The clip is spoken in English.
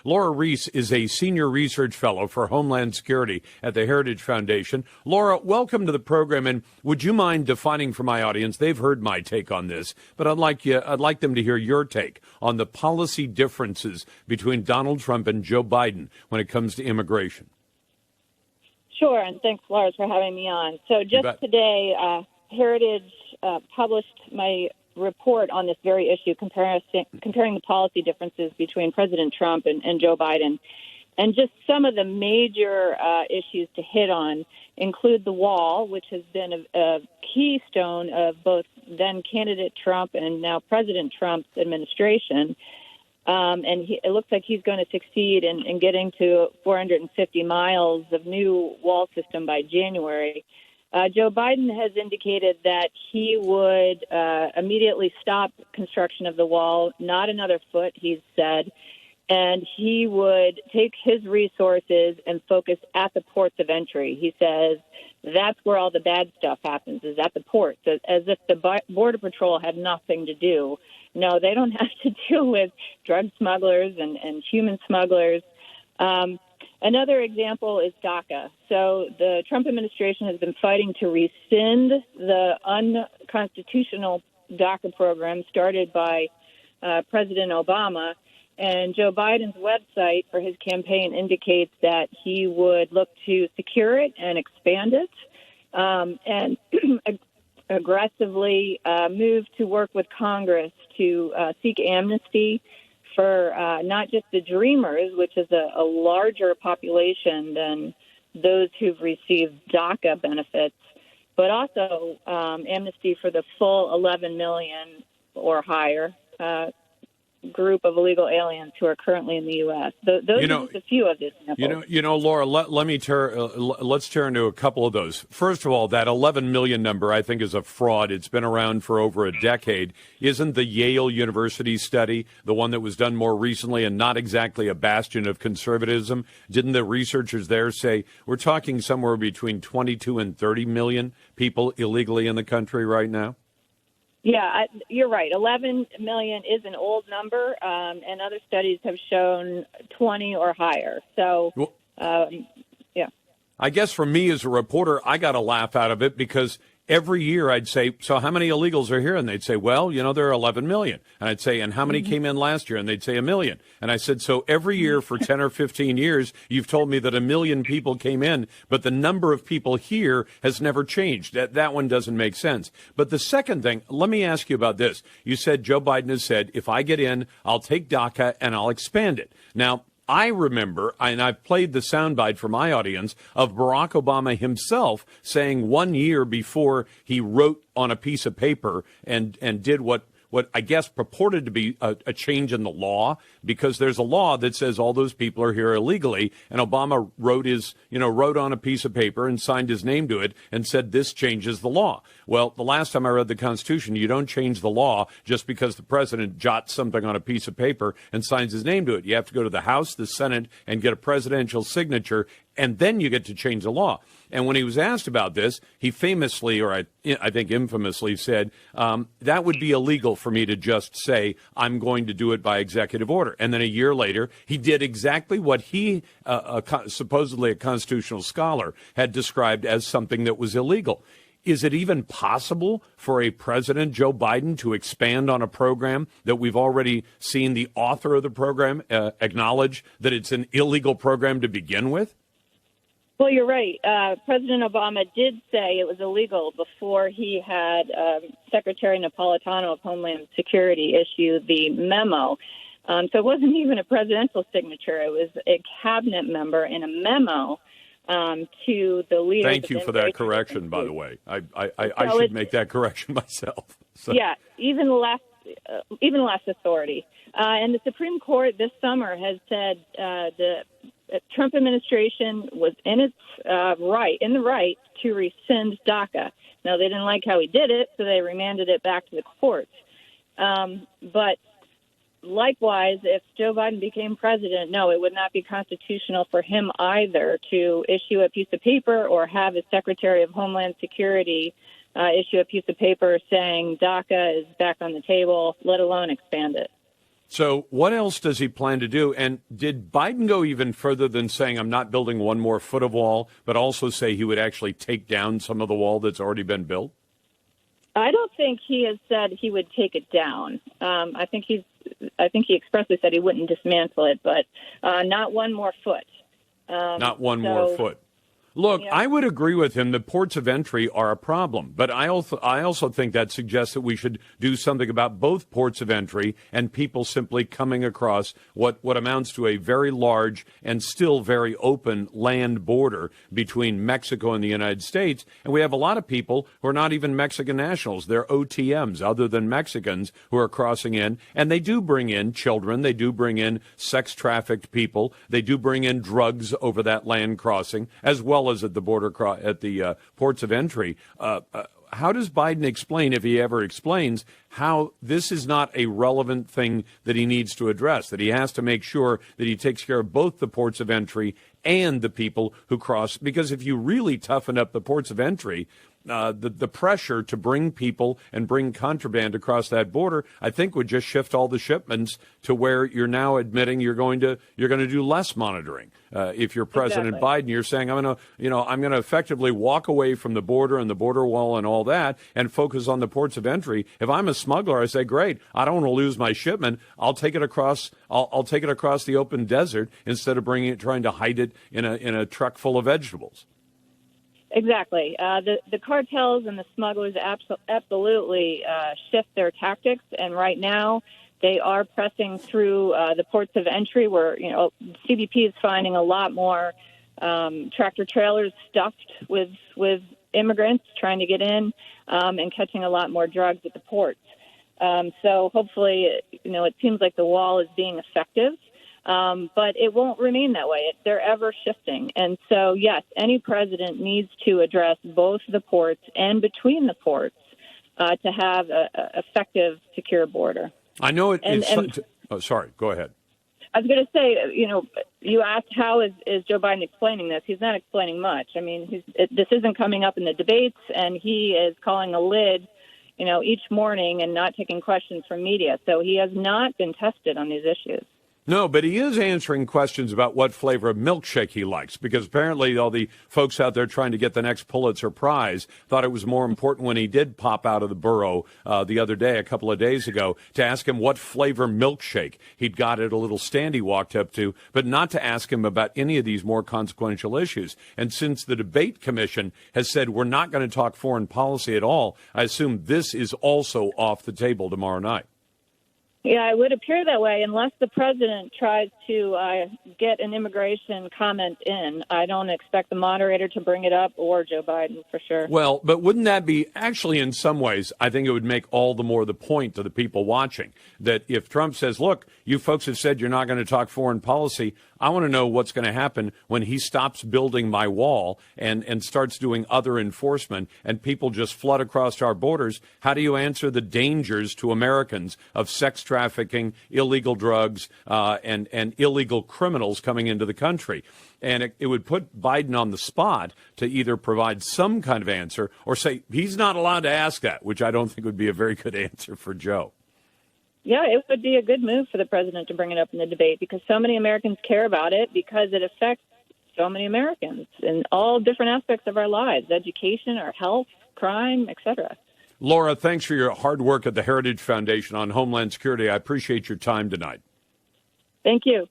Lora Ries is a senior research fellow for Homeland Security at the Heritage Foundation. Lora, welcome to the program. And would you mind defining for my audience? They've heard my take on this, but I'd like them to hear your take on the policy differences between Donald Trump and Joe Biden when it comes to immigration. Sure, and thanks, Lars, for having me on. So just today, Heritage published my report on this very issue, comparing the policy differences between President Trump and Joe Biden. And just some of the major issues to hit on include the wall, which has been a keystone of both then-candidate Trump and now President Trump's administration. It looks like he's going to succeed in getting to 450 miles of new wall system by January. Joe Biden has indicated that he would immediately stop construction of the wall, not another foot, he's said, and he would take his resources and focus at the ports of entry. He says that's where all the bad stuff happens, is at the ports, as if the Border Patrol had nothing to do. No, they don't have to deal with drug smugglers and human smugglers. Another example is DACA. So the Trump administration has been fighting to rescind the unconstitutional DACA program started by President Obama. And Joe Biden's website for his campaign indicates that he would look to secure it and expand it and aggressively move to work with Congress to seek amnesty for not just the Dreamers, which is a larger population than those who've received DACA benefits, but also amnesty for the full 11 million or higher group of illegal aliens who are currently in the U.S. Those are just a few of the examples. Laura, let's turn to a couple of those. First of all, that 11 million number, I think, is a fraud. It's been around for over a decade. Isn't the Yale University study, the one that was done more recently and not exactly a bastion of conservatism, didn't the researchers there say we're talking somewhere between 22 and 30 million people illegally in the country right now? Yeah, you're right. 11 million is an old number, and other studies have shown 20 or higher. So, yeah. I guess for me as a reporter, I got a laugh out of it because every year I'd say, so how many illegals are here? And they'd say, well, there are 11 million. And I'd say, and how many came in last year? And they'd say 1 million. And I said, so every year for 10 or 15 years, you've told me that 1 million people came in, but the number of people here has never changed. That one doesn't make sense. But the second thing, let me ask you about this. You said Joe Biden has said, if I get in, I'll take DACA and I'll expand it. Now, I remember, and I've played the soundbite for my audience, of Barack Obama himself saying 1 year before he wrote on a piece of paper and did what I guess purported to be a change in the law, because there's a law that says all those people are here illegally, and Obama wrote on a piece of paper and signed his name to it and said this changes the law. Well, the last time I read the Constitution, you don't change the law just because the president jots something on a piece of paper and signs his name to it. You have to go to the House, the Senate, and get a presidential signature, and then you get to change the law. And when he was asked about this, he famously, or I think infamously, said, that would be illegal for me to just say I'm going to do it by executive order. And then a year later, he did exactly what he, supposedly a constitutional scholar, had described as something that was illegal. Is it even possible for a President, Joe Biden, to expand on a program that we've already seen the author of the program acknowledge that it's an illegal program to begin with? Well, you're right. President Obama did say it was illegal before he had Secretary Napolitano of Homeland Security issue the memo. So it wasn't even a presidential signature. It was a cabinet member in a memo to the leader. Thank you for that correction, by the way. I should make that correction myself. So. Yeah, even less authority. And the Supreme Court this summer has said the Trump administration was in the right to rescind DACA. Now, they didn't like how he did it, so they remanded it back to the courts. But likewise, if Joe Biden became president, no, it would not be constitutional for him either to issue a piece of paper or have his Secretary of Homeland Security issue a piece of paper saying DACA is back on the table, let alone expand it. So what else does he plan to do? And did Biden go even further than saying, I'm not building one more foot of wall, but also say he would actually take down some of the wall that's already been built? I don't think he has said he would take it down. I think he expressly said he wouldn't dismantle it, but not one more foot. Not one more foot. Look, yeah. I would agree with him that ports of entry are a problem, but I also think that suggests that we should do something about both ports of entry and people simply coming across what amounts to a very large and still very open land border between Mexico and the United States. And we have a lot of people who are not even Mexican nationals. They're OTMs, other than Mexicans, who are crossing in. And they do bring in children. They do bring in sex-trafficked people. They do bring in drugs over that land crossing, as well as at the border, at the ports of entry. How does Biden explain, if he ever explains, how this is not a relevant thing that he needs to address, that he has to make sure that he takes care of both the ports of entry and the people who cross? Because if you really toughen up the ports of entry, the pressure to bring people and bring contraband across that border, I think, would just shift all the shipments to where you're now admitting you're going to do less monitoring. If you're President Biden, you're saying I'm going to effectively walk away from the border and the border wall and all that and focus on the ports of entry. If I'm a smuggler, I say, great, I don't want to lose my shipment. I'll take it across. I'll take it across the open desert instead of trying to hide it in a truck full of vegetables. Exactly. The cartels and the smugglers absolutely shift their tactics, and right now they are pressing through the ports of entry where, CBP is finding a lot more tractor trailers stuffed with immigrants trying to get in and catching a lot more drugs at the ports. So hopefully, it seems like the wall is being effective. But it won't remain that way. They're ever shifting. And so, yes, any president needs to address both the ports and between the ports to have an effective, secure border. I know it. Sorry, go ahead. I was going to say, you asked how is Joe Biden explaining this. He's not explaining much. I mean, this isn't coming up in the debates, and he is calling a lid, each morning and not taking questions from media. So he has not been tested on these issues. No, but he is answering questions about what flavor of milkshake he likes, because apparently all the folks out there trying to get the next Pulitzer Prize thought it was more important when he did pop out of the burrow the other day, a couple of days ago, to ask him what flavor milkshake he'd got at a little stand he walked up to, but not to ask him about any of these more consequential issues. And since the debate commission has said we're not going to talk foreign policy at all, I assume this is also off the table tomorrow night. Yeah, it would appear that way unless the president tries to get an immigration comment in. I don't expect the moderator to bring it up or Joe Biden for sure. Well, but wouldn't that be actually in some ways, I think it would make all the more the point to the people watching that if Trump says, look, you folks have said you're not going to talk foreign policy. I want to know what's going to happen when he stops building my wall and starts doing other enforcement and people just flood across our borders. How do you answer the dangers to Americans of sex trafficking, illegal drugs, and illegal criminals coming into the country? And it would put Biden on the spot to either provide some kind of answer or say he's not allowed to ask that, which I don't think would be a very good answer for Joe. Yeah, it would be a good move for the president to bring it up in the debate because so many Americans care about it because it affects so many Americans in all different aspects of our lives, education, our health, crime, etc. Lora, thanks for your hard work at the Heritage Foundation on Homeland Security. I appreciate your time tonight. Thank you.